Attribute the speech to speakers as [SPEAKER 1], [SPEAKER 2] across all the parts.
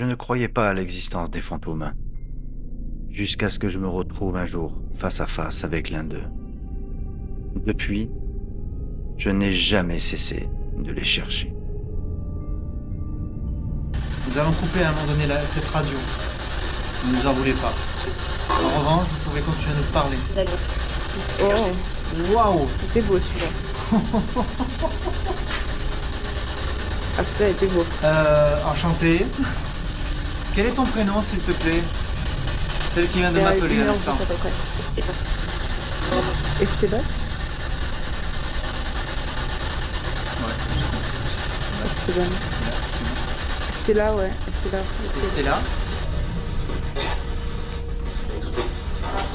[SPEAKER 1] Je ne croyais pas à l'existence des fantômes, jusqu'à ce que je me retrouve un jour face à face avec l'un d'eux. Depuis, je n'ai jamais cessé de les chercher.
[SPEAKER 2] Nous allons couper à un moment donné cette radio. Ne nous en voulez pas. En revanche, vous pouvez continuer à nous parler.
[SPEAKER 3] D'accord. Oh,
[SPEAKER 2] Waouh!
[SPEAKER 3] c'était beau celui-là. Ah, celui-là était beau.
[SPEAKER 2] Enchanté. Quel est ton prénom, s'il te plaît? Celle qui vient de m'appeler à l'instant.
[SPEAKER 3] Esteban. Esteban?
[SPEAKER 2] Ouais, je comprends.
[SPEAKER 3] Esteban. Stella, ouais. Stella.
[SPEAKER 2] C'est Stella.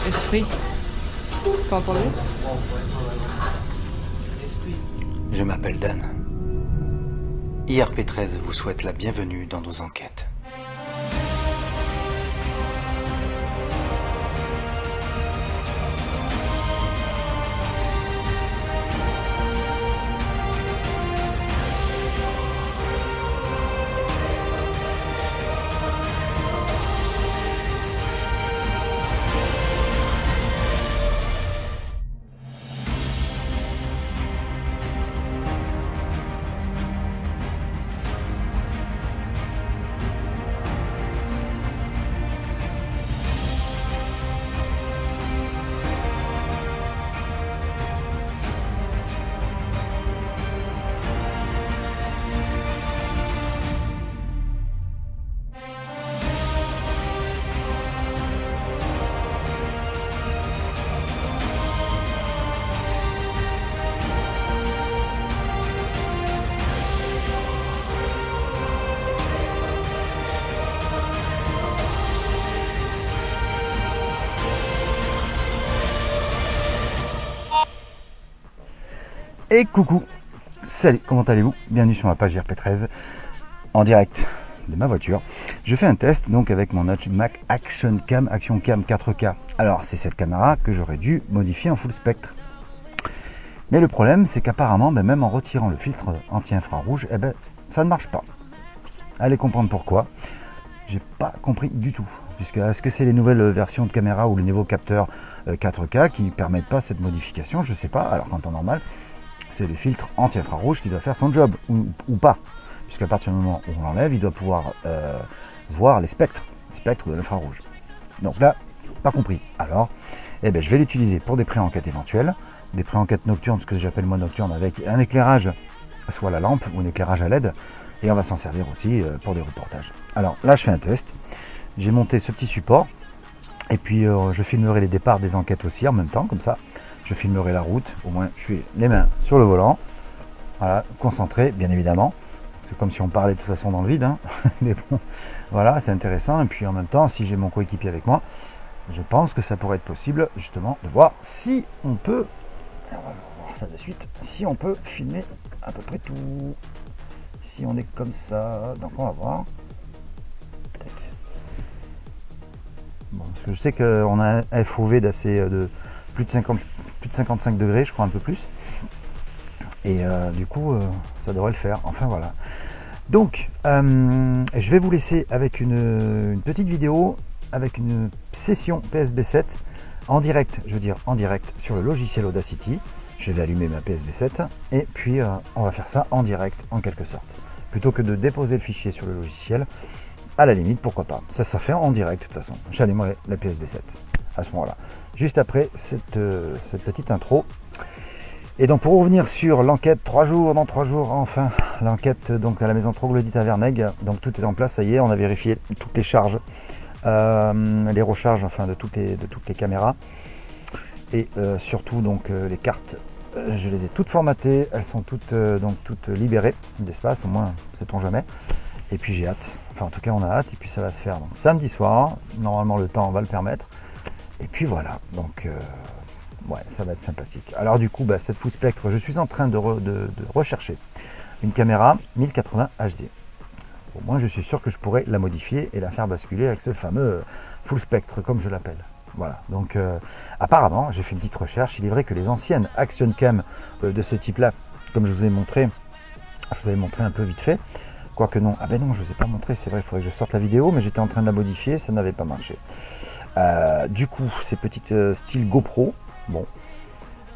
[SPEAKER 3] Esprit. T'as entendu?
[SPEAKER 2] Esprit.
[SPEAKER 1] Je m'appelle Dan. IRP13 vous souhaite la bienvenue dans nos enquêtes.
[SPEAKER 4] Et coucou, salut, comment allez-vous? Bienvenue sur ma page RP13 en direct de ma voiture. Je fais un test donc avec mon Mac Action Cam 4K. Alors c'est cette caméra que j'aurais dû modifier en full spectre. Mais le problème c'est qu'apparemment même en retirant le filtre anti-infrarouge, ça ne marche pas. Allez comprendre pourquoi. J'ai pas compris du tout. Puisque est-ce que c'est les nouvelles versions de caméra ou les nouveaux capteurs 4K qui permettent pas cette modification? Je sais pas. Alors qu'en temps normal, c'est le filtre anti-infrarouge qui doit faire son job, ou pas. Puisqu'à partir du moment où on l'enlève, il doit pouvoir voir les spectres de l'infrarouge. Donc là, pas compris. Alors, je vais l'utiliser pour des pré-enquêtes éventuelles, des pré-enquêtes nocturnes, ce que j'appelle moi nocturne, avec un éclairage, soit la lampe ou un éclairage à LED, et on va s'en servir aussi pour des reportages. Alors là, je fais un test. J'ai monté ce petit support, et puis je filmerai les départs des enquêtes aussi en même temps, comme ça. Je filmerai la route, au moins je suis les mains sur le volant, voilà, concentré bien évidemment, c'est comme si on parlait de toute façon dans le vide, hein. Mais bon, voilà, c'est intéressant, et puis en même temps, si j'ai mon coéquipier avec moi, je pense que ça pourrait être possible justement de voir si on peut, on va voir ça de suite, si on peut filmer à peu près tout, si on est comme ça, donc on va voir. Bon, parce que je sais qu'on a un FOV d'assez de plus de 55 degrés, je crois un peu plus. Et du coup, ça devrait le faire. Enfin voilà. Donc, je vais vous laisser avec une petite vidéo, avec une session PSB7 en direct, je veux dire en direct sur le logiciel Audacity. Je vais allumer ma PSB7 et puis on va faire ça en direct en quelque sorte. Plutôt que de déposer le fichier sur le logiciel, à la limite, pourquoi pas. Ça fait en direct de toute façon. J'allumerai la PSB7 à ce moment-là. Juste après cette petite intro. Et donc pour revenir sur l'enquête, dans 3 jours, enfin, l'enquête donc à la maison troglodyte à Vernègue, donc tout est en place, ça y est, on a vérifié toutes les charges, les recharges enfin de toutes les caméras, et surtout donc les cartes, je les ai toutes formatées, elles sont toutes libérées d'espace, au moins sait-on jamais, et puis j'ai hâte, enfin en tout cas on a hâte, et puis ça va se faire donc samedi soir, normalement le temps va le permettre. Et puis voilà, donc ouais, ça va être sympathique. Alors du coup, cette full spectre, je suis en train de rechercher une caméra 1080 HD. Au moins, je suis sûr que je pourrais la modifier et la faire basculer avec ce fameux full spectre, comme je l'appelle. Voilà, donc apparemment, j'ai fait une petite recherche. Il est vrai que les anciennes Action Cam de ce type-là, comme je vous ai montré un peu vite fait, Quoique non. Ah ben non, je ne vous ai pas montré, c'est vrai, il faudrait que je sorte la vidéo, mais j'étais en train de la modifier, ça n'avait pas marché. Du coup, ces petites style GoPro, bon,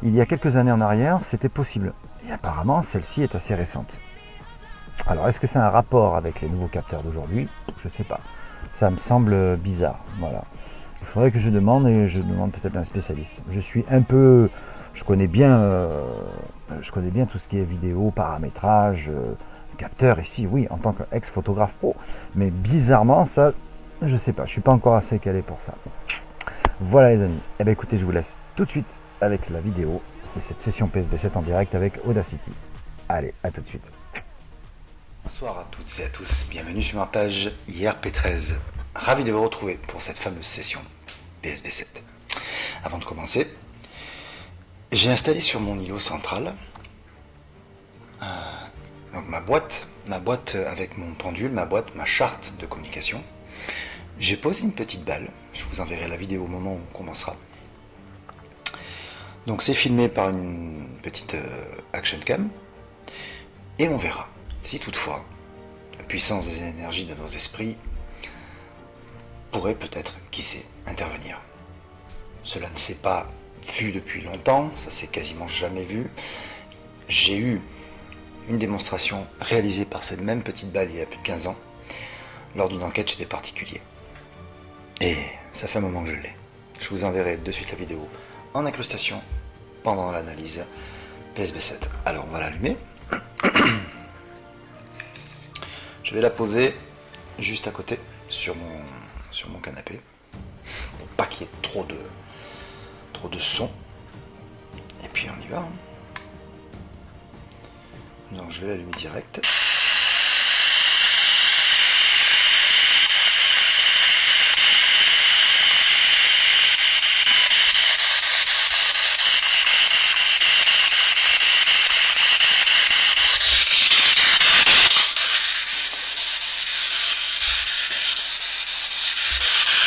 [SPEAKER 4] il y a quelques années en arrière, c'était possible. Et apparemment, celle-ci est assez récente. Alors, est-ce que c'est un rapport avec les nouveaux capteurs d'aujourd'hui? Je ne sais pas. Ça me semble bizarre, voilà. Il faudrait que je demande, et je demande peut-être un spécialiste. Je suis un peu... Je connais bien tout ce qui est vidéo, paramétrage, capteur ici, oui, en tant qu'ex-photographe pro. Mais bizarrement, ça, je sais pas. Je suis pas encore assez calé pour ça. Voilà les amis. Eh bien écoutez, je vous laisse tout de suite avec la vidéo de cette session PSB7 en direct avec Audacity. Allez, à tout de suite.
[SPEAKER 1] Bonsoir à toutes et à tous, bienvenue sur ma page IRP13. Ravi de vous retrouver pour cette fameuse session PSB7. Avant de commencer, j'ai installé sur mon îlot central donc ma boîte avec mon pendule, ma charte de communication. J'ai posé une petite balle, je vous enverrai la vidéo au moment où on commencera. Donc c'est filmé par une petite action cam et on verra si toutefois la puissance des énergies de nos esprits pourrait peut-être, qui sait, intervenir. Cela ne s'est pas vu depuis longtemps, ça s'est quasiment jamais vu. J'ai eu une démonstration réalisée par cette même petite balle il y a plus de 15 ans lors d'une enquête chez des particuliers. Et ça fait un moment que je l'ai. Je vous enverrai de suite la vidéo en incrustation pendant l'analyse PSB7. Alors on va l'allumer. Je vais la poser juste à côté sur mon canapé pour pas qu'il y ait trop de son. Et puis on y va. Donc je vais l'allumer direct.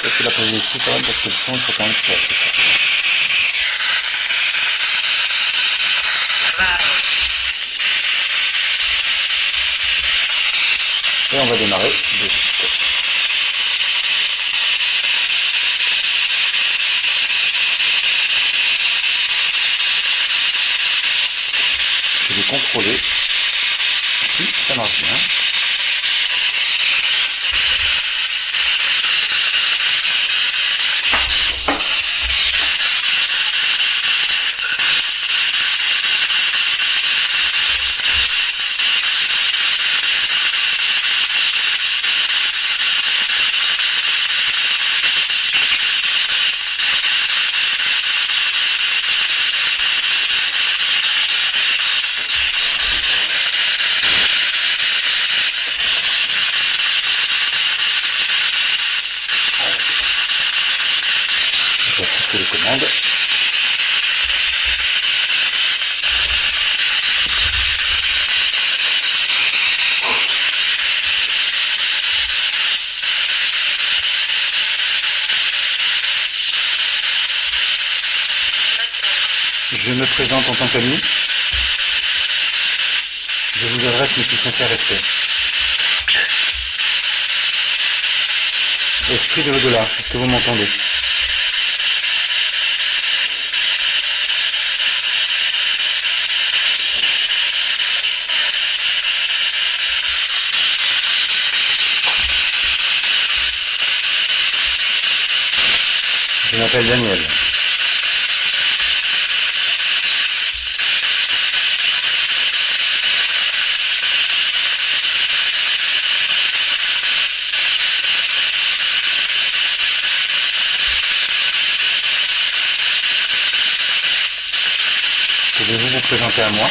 [SPEAKER 1] Je vais la poser ici quand même parce que le son il faut quand même qu'il soit assez fort. Et on va démarrer de suite. Je vais contrôler si ça marche bien. La petite télécommande. Je me présente en tant qu'ami. Je vous adresse mes plus sincères respects. Esprit de l'au-delà, est-ce que vous m'entendez ? Je m'appelle Daniel. Pouvez-vous vous présenter à moi ?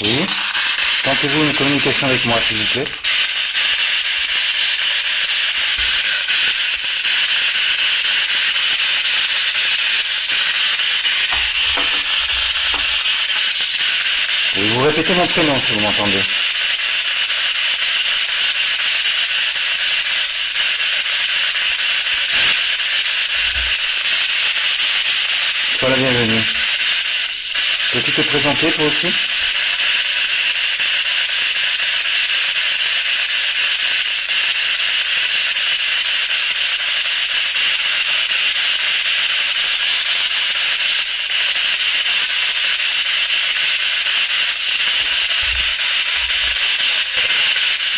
[SPEAKER 1] Oui ? Tentez-vous une communication avec moi, s'il vous plaît. Pouvez-vous répéter mon prénom, si vous m'entendez ? Sois la bienvenue. Peux-tu te présenter toi aussi?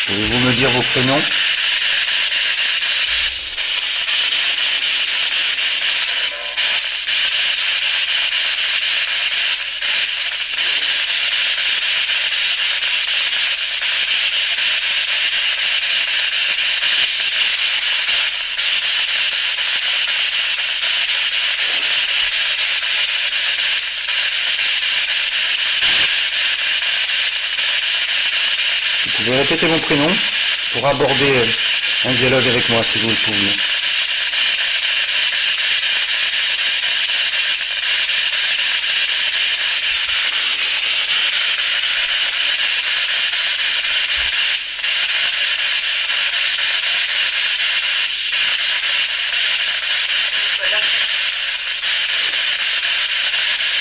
[SPEAKER 1] Pouvez-vous me dire vos prénoms? Vous pouvez répéter mon prénom pour aborder un dialogue avec moi si vous le pouviez.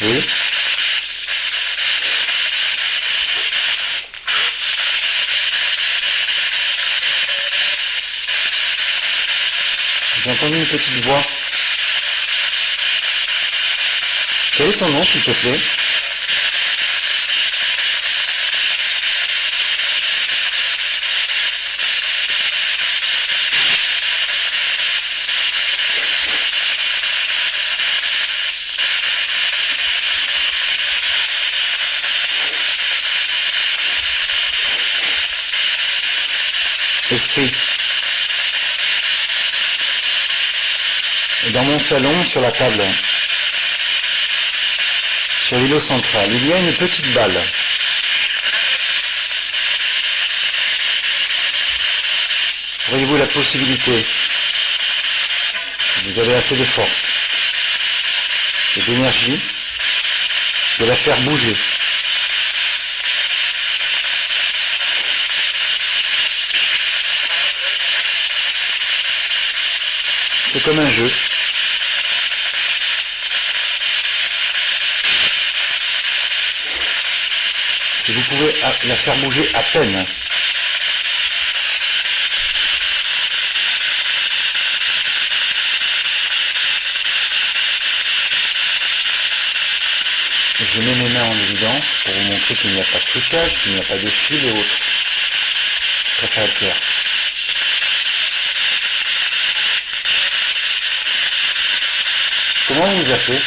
[SPEAKER 1] Oui. J'ai entendu une petite voix. Quel est ton nom, s'il te plaît? Esprit. Dans mon salon, sur la table, sur l'îlot central, il y a une petite balle. Auriez-vous la possibilité, si vous avez assez de force et d'énergie, de la faire bouger? C'est comme un jeu. Si vous pouvez la faire bouger à peine. Je mets mes mains en évidence pour vous montrer qu'il n'y a pas de trucage, qu'il n'y a pas de fil et autres. Je préfère être clair. Comment vous vous appelez?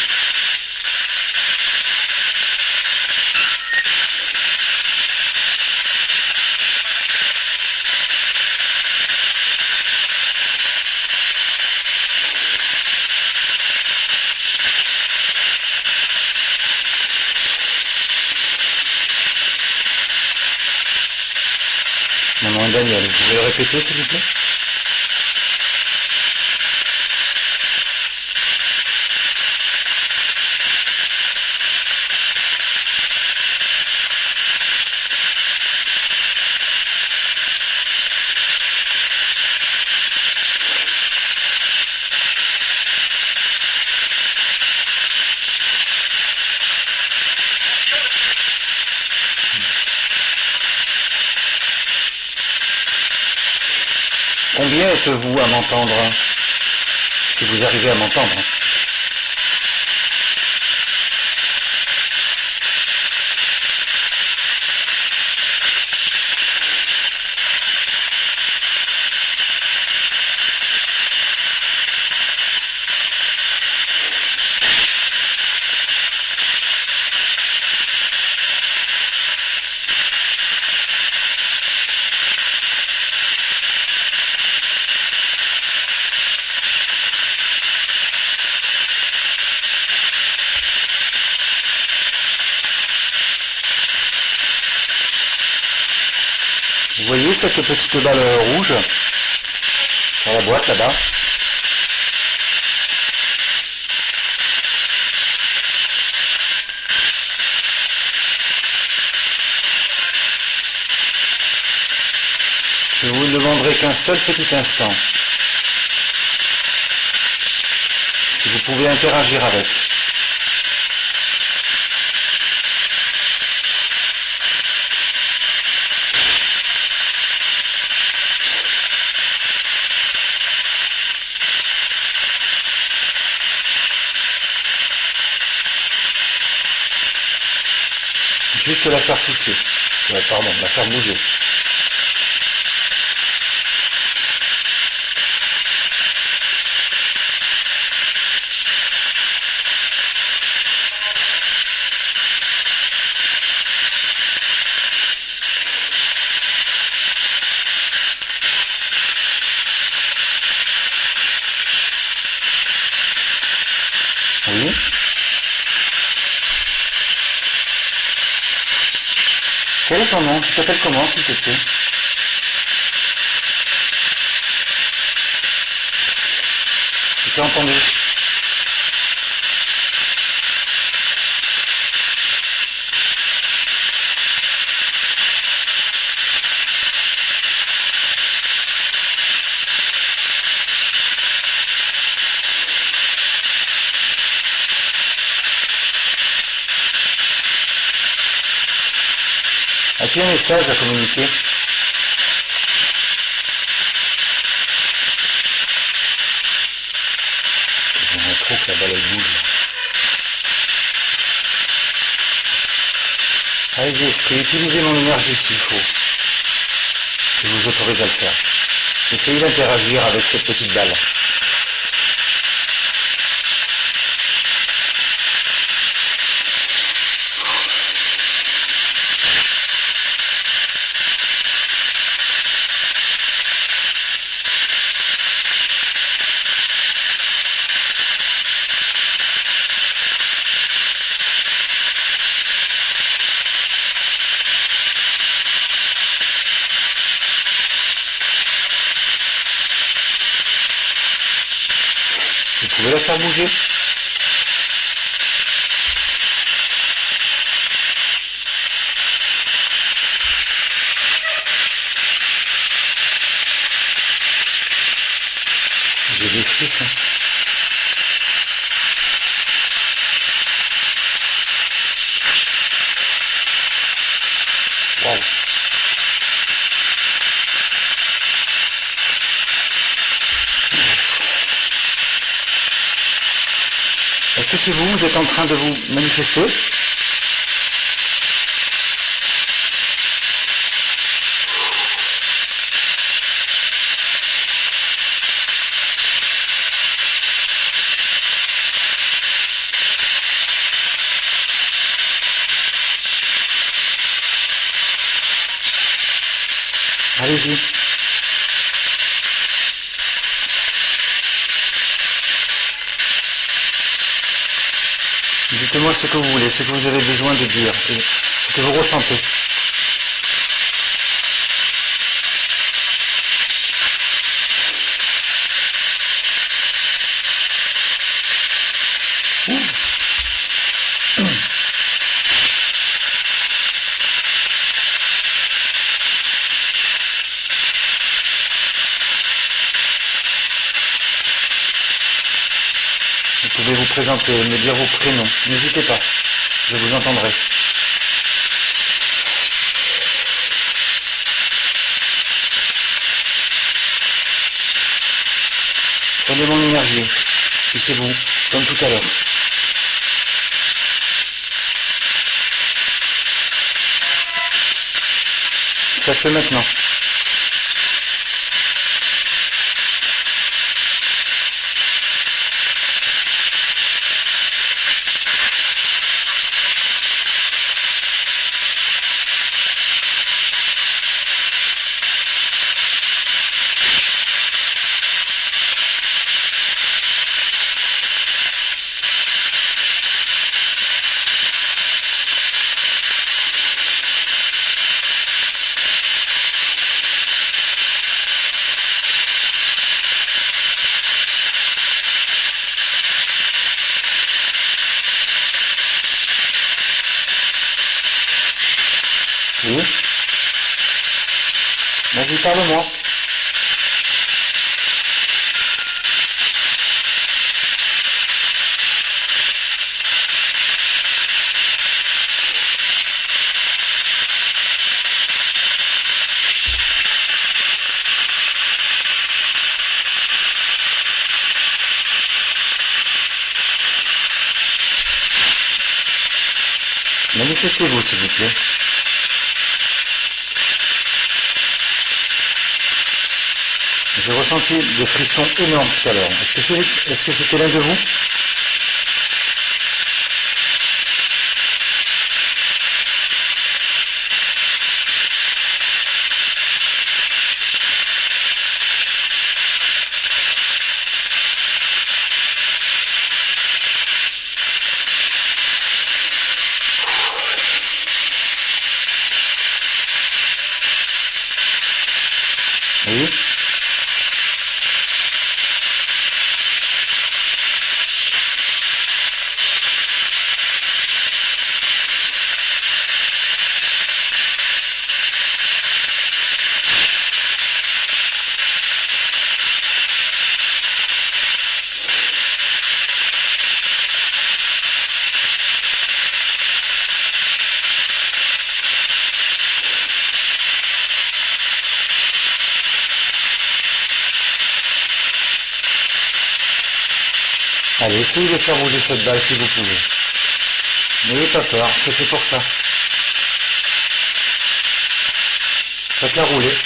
[SPEAKER 1] Mon nom est Daniel. Vous pouvez le répéter, s'il vous plaît? Combien êtes-vous à m'entendre? Si vous arrivez à m'entendre. Vous voyez cette petite balle rouge sur la boîte là-bas? Je vous ne demanderai qu'un seul petit instant. Si vous pouvez interagir avec. Juste la faire pousser. Pardon, la faire bouger. Oui. Quel est ton nom? Tu t'appelles comment, s'il te plaît? Je t'ai entendu. As-tu un message à communiquer? J'aimerais trop que la balle elle bouge. Allez-y, esprit, utilisez mon énergie s'il faut. Je vous autorise à le faire. Essayez d'interagir avec cette petite balle. Vous pouvez la faire bouger. J'ai des frissons. Waouh. Est-ce que c'est vous êtes en train de vous manifester? Allez-y. Dites-moi ce que vous voulez, ce que vous avez besoin de dire, et ce que vous ressentez. Vous pouvez vous présenter, me dire vos prénoms. N'hésitez pas, je vous entendrai. Prenez mon énergie, si c'est vous, comme tout à l'heure. Faites-le maintenant. Oui. Vas-y, parle-moi. Manifestez-vous, s'il vous plaît. J'ai ressenti des frissons énormes tout à l'heure. Est-ce que c'était l'un de vous? Oui. Allez, essayez de faire bouger cette balle si vous pouvez. N'ayez pas peur, c'est fait pour ça. Faites-la rouler.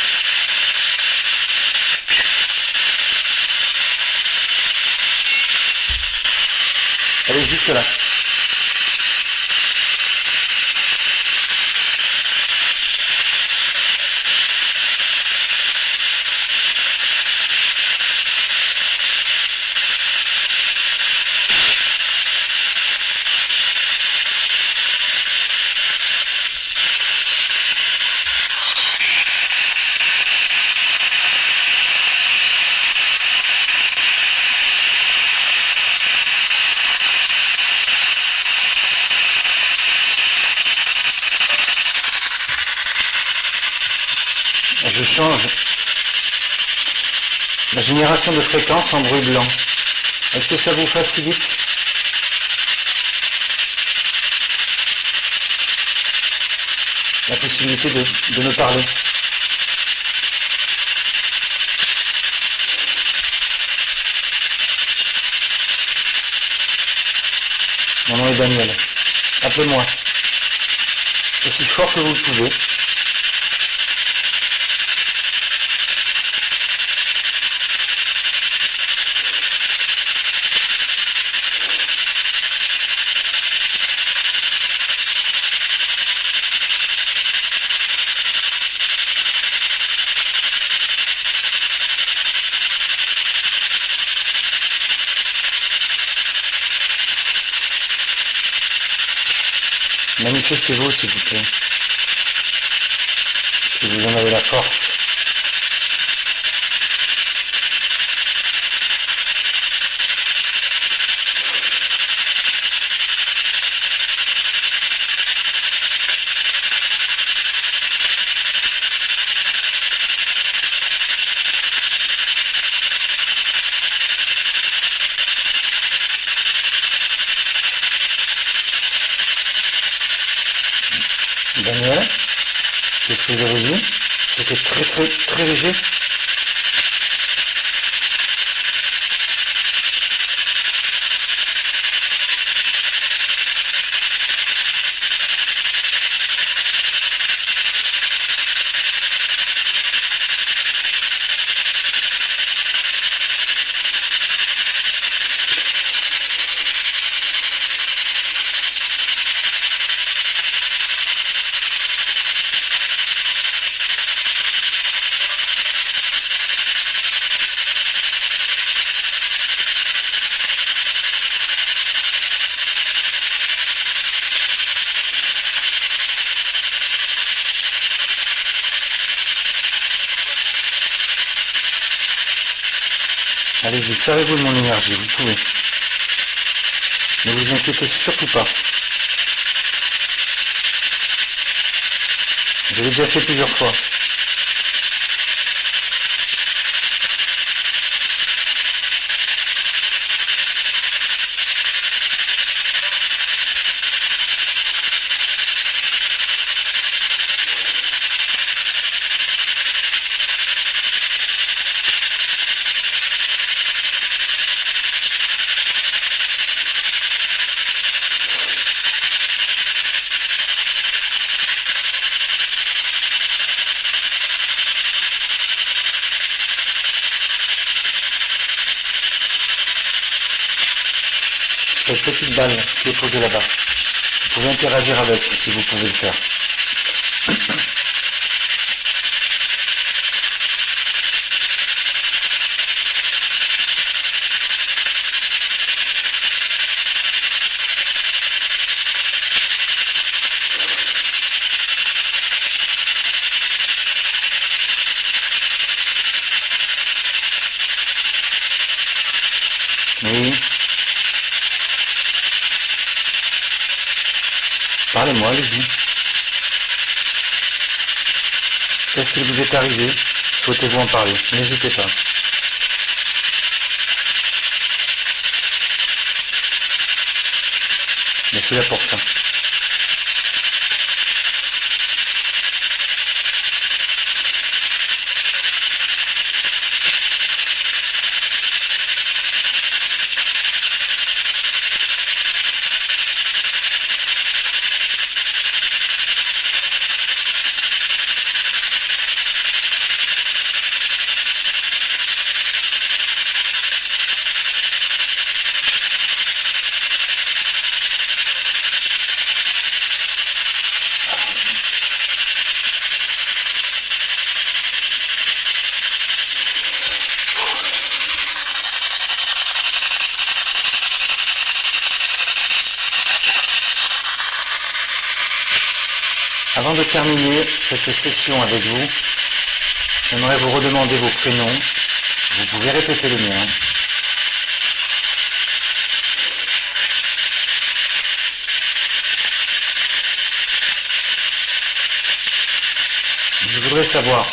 [SPEAKER 1] Elle est juste là. Je change la génération de fréquences en bruit blanc. Est-ce que ça vous facilite? La possibilité de me parler? Mon nom est Daniel. Appelez-moi. Aussi fort que vous le pouvez. Manifestez-vous, s'il vous plaît. Si vous en avez la force. Daniel, qu'est-ce que vous avez dit? C'était très léger. Allez-y, servez-vous de mon énergie, vous pouvez. Ne vous inquiétez surtout pas. Je l'ai déjà fait plusieurs fois. cette petite balle qui est posée là-bas. Vous pouvez interagir avec si vous pouvez le faire. Oui. Parlez-moi, allez-y. Qu'est-ce qu'il vous est arrivé? Souhaitez-vous en parler? N'hésitez pas. Mais je suis là pour ça. Avant de terminer cette session avec vous, j'aimerais vous redemander vos prénoms. Vous pouvez répéter le mien. Je voudrais savoir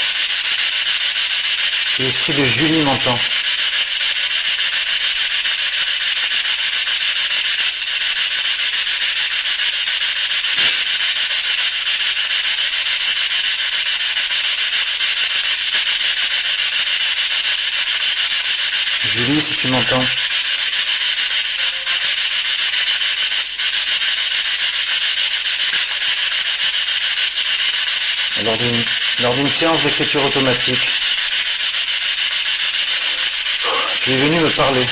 [SPEAKER 1] si l'esprit de Julie m'entend. Julie, si tu m'entends. Lors d'une séance d'écriture automatique, tu es venu me parler.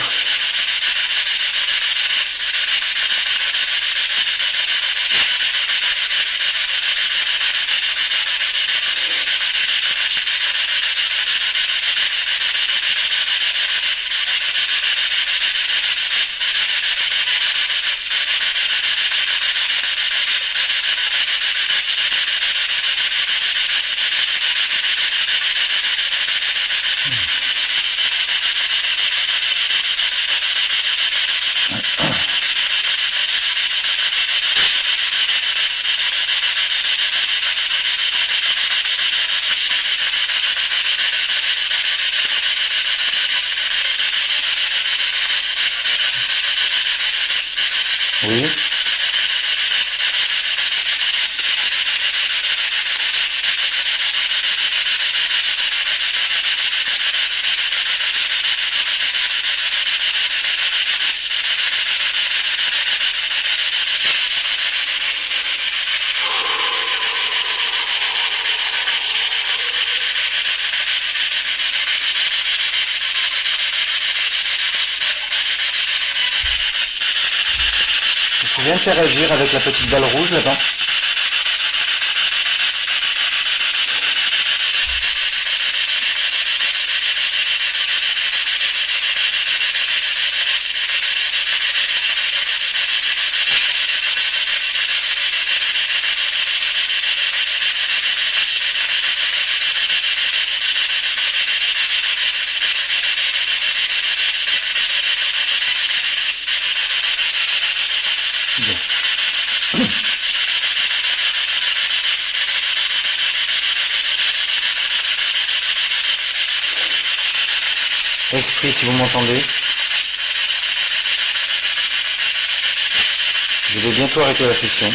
[SPEAKER 1] Oui. Vous pouvez interagir avec la petite balle rouge là-bas. Bien. Esprit, si vous m'entendez, je vais bientôt arrêter la session.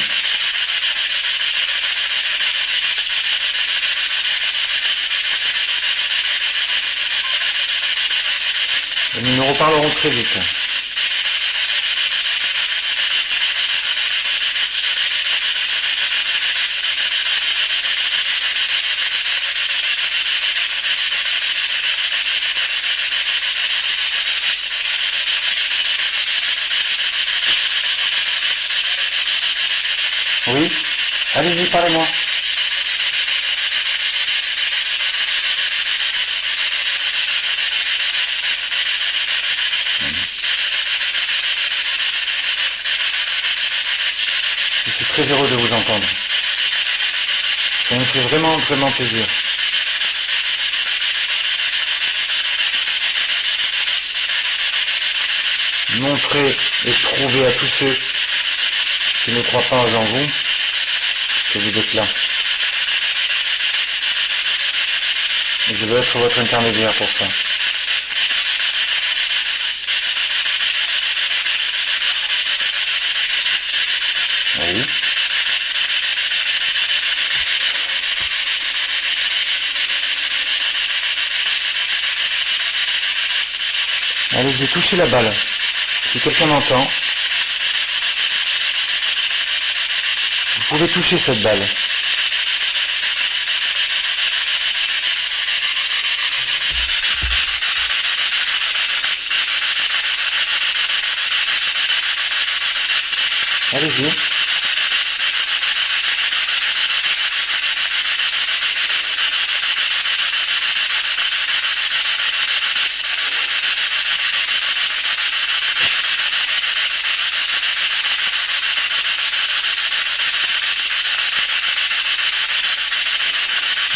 [SPEAKER 1] Et nous nous reparlerons très vite. Oui? Allez-y, parlez-moi. Je suis très heureux de vous entendre. Ça me fait vraiment, vraiment plaisir. Montrez et prouvez à tous ceux qui ne croient pas en vous que vous êtes là. Et je veux être votre intermédiaire pour ça. Oui. Allez-y, touchez la balle. Si quelqu'un m'entend, vous pouvez toucher cette balle. Allez-y.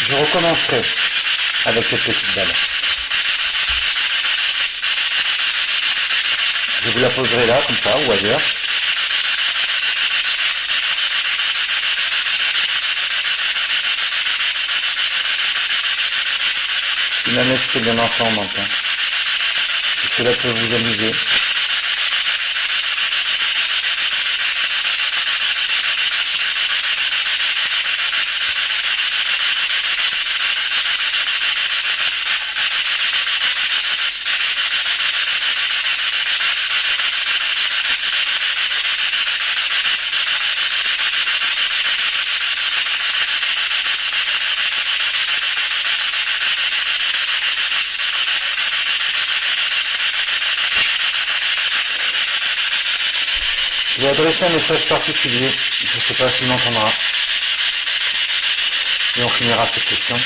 [SPEAKER 1] Je recommencerai avec cette petite balle. Je vous la poserai là, comme ça, ou ailleurs. Si même l'esprit d'un enfant m'entend, si cela peut vous amuser. Je vais adresser un message particulier, je ne sais pas s'il m'entendra. Et on finira cette session.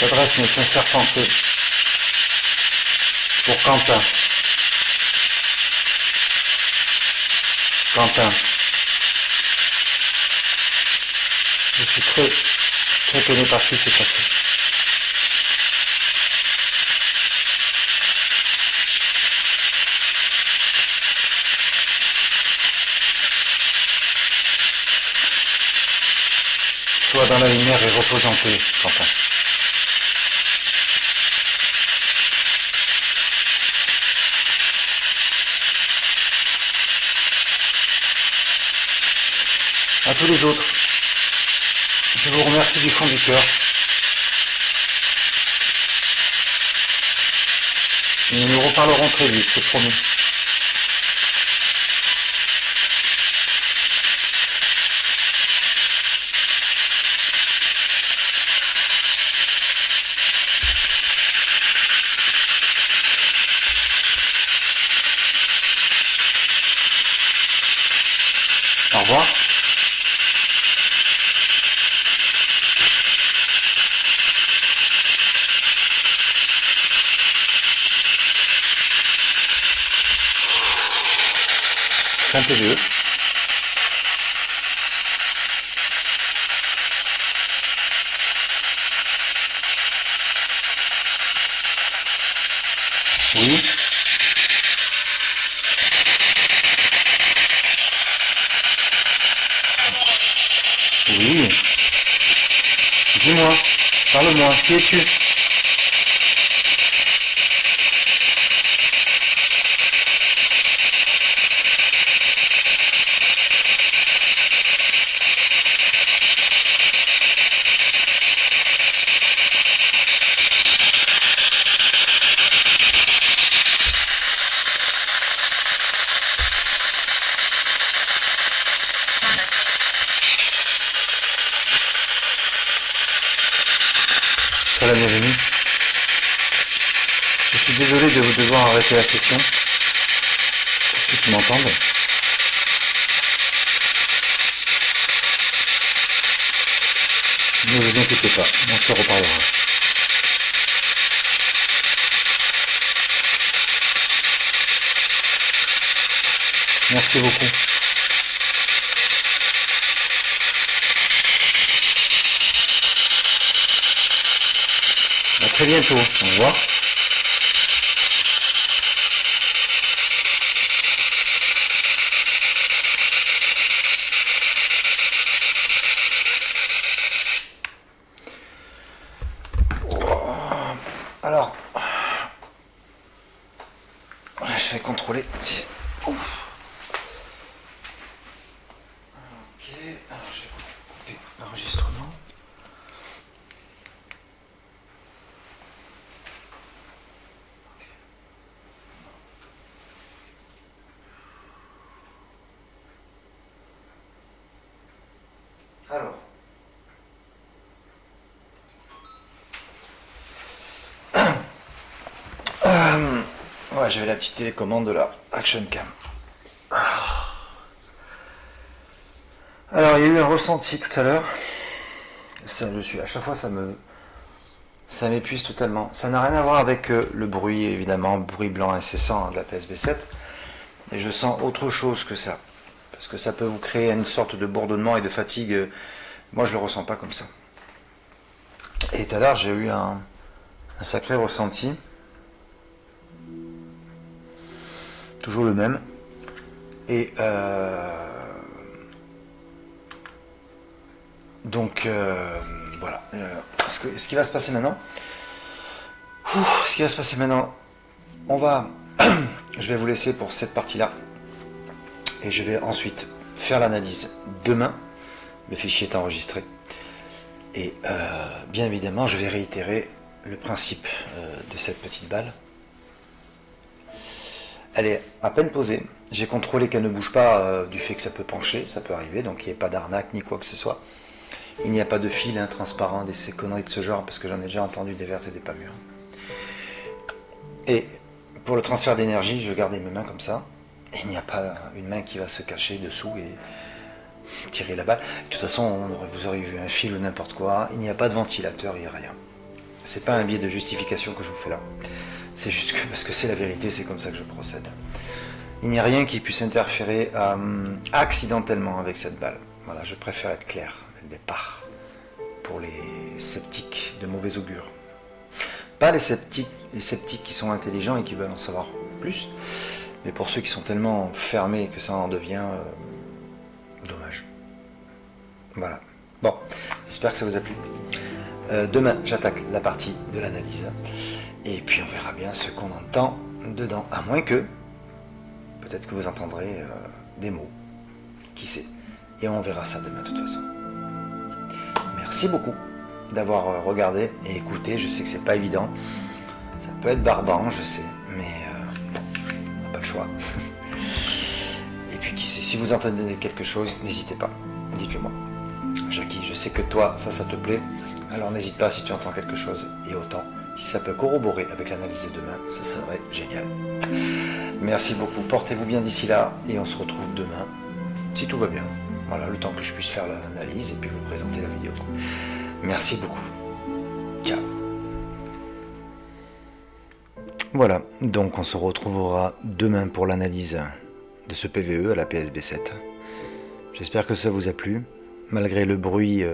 [SPEAKER 1] J'adresse mes sincères pensées pour Quentin. Quentin. Je suis très, très peiné par ce qui s'est passé. Sois dans la lumière et repose en paix, Quentin. À tous les autres, je vous remercie du fond du cœur. Et nous nous reparlerons très vite, c'est promis. Au revoir. Je suis un peu vieux. Oui. Oui. Dis-moi, parle-moi, qui es-tu? Sois la bienvenue. Je suis désolé de vous devoir arrêter la session. ceux qui m'entendent. Ne vous inquiétez pas, on se reparlera. Merci beaucoup. À très bientôt. Au revoir. Alors, je vais contrôler. Ouf. Ok, alors je vais couper l'enregistrement. Alors. Ouais, j'avais la petite télécommande de la Action Cam. Alors, il y a eu un ressenti tout à l'heure. Ça, à chaque fois, ça m'épuise totalement. Ça n'a rien à voir avec le bruit, évidemment, bruit blanc incessant de la PSB 7. Et je sens autre chose que ça. Parce que ça peut vous créer une sorte de bourdonnement et de fatigue. Moi, je le ressens pas comme ça. Et tout à l'heure, j'ai eu un sacré ressenti. Toujours le même. Et donc voilà. Ce qui va se passer maintenant, je vais vous laisser pour cette partie-là. Et je vais ensuite faire l'analyse demain. Le fichier est enregistré. Et bien évidemment, je vais réitérer le principe de cette petite balle. Elle est à peine posée. J'ai contrôlé qu'elle ne bouge pas du fait que ça peut pencher, ça peut arriver, donc il n'y a pas d'arnaque ni quoi que ce soit. Il n'y a pas de fil transparent, ces conneries de ce genre, parce que j'en ai déjà entendu des vertes et des pas mûres. Et pour le transfert d'énergie, je vais garder mes mains comme ça. Et il n'y a pas une main qui va se cacher dessous et tirer la balle. De toute façon, vous auriez vu un fil ou n'importe quoi. Il n'y a pas de ventilateur, il n'y a rien. C'est pas un biais de justification que je vous fais là. C'est juste que, parce que c'est la vérité, c'est comme ça que je procède. Il n'y a rien qui puisse interférer accidentellement avec cette balle. Voilà, je préfère être clair dès le départ. Pour les sceptiques de mauvais augure. Pas les sceptiques qui sont intelligents et qui veulent en savoir plus, mais pour ceux qui sont tellement fermés que ça en devient dommage. Voilà. Bon, j'espère que ça vous a plu. Demain, j'attaque la partie de l'analyse. Et puis on verra bien ce qu'on entend dedans. À moins que, peut-être que vous entendrez des mots. Qui sait. Et on verra ça demain de toute façon. Merci beaucoup d'avoir regardé et écouté. Je sais que c'est pas évident. Ça peut être barbant, je sais. Mais on n'a pas le choix. Et puis qui sait, si vous entendez quelque chose, n'hésitez pas. Dites-le moi. Jackie, je sais que toi, ça te plaît. Alors n'hésite pas si tu entends quelque chose. Et autant, si ça peut corroborer avec l'analyse de demain, ce serait génial. Merci beaucoup. Portez-vous bien d'ici là. Et on se retrouve demain, si tout va bien. Voilà, le temps que je puisse faire l'analyse et puis vous présenter la vidéo. Merci beaucoup. Ciao. Voilà, donc on se retrouvera demain pour l'analyse de ce PVE à la PSB 7. J'espère que ça vous a plu, malgré le bruit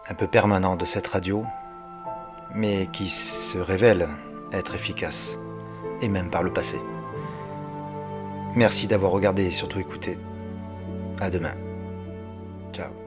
[SPEAKER 1] un peu permanent de cette radio, mais qui se révèle être efficace, et même par le passé. Merci d'avoir regardé et surtout écouté. À demain. Ciao.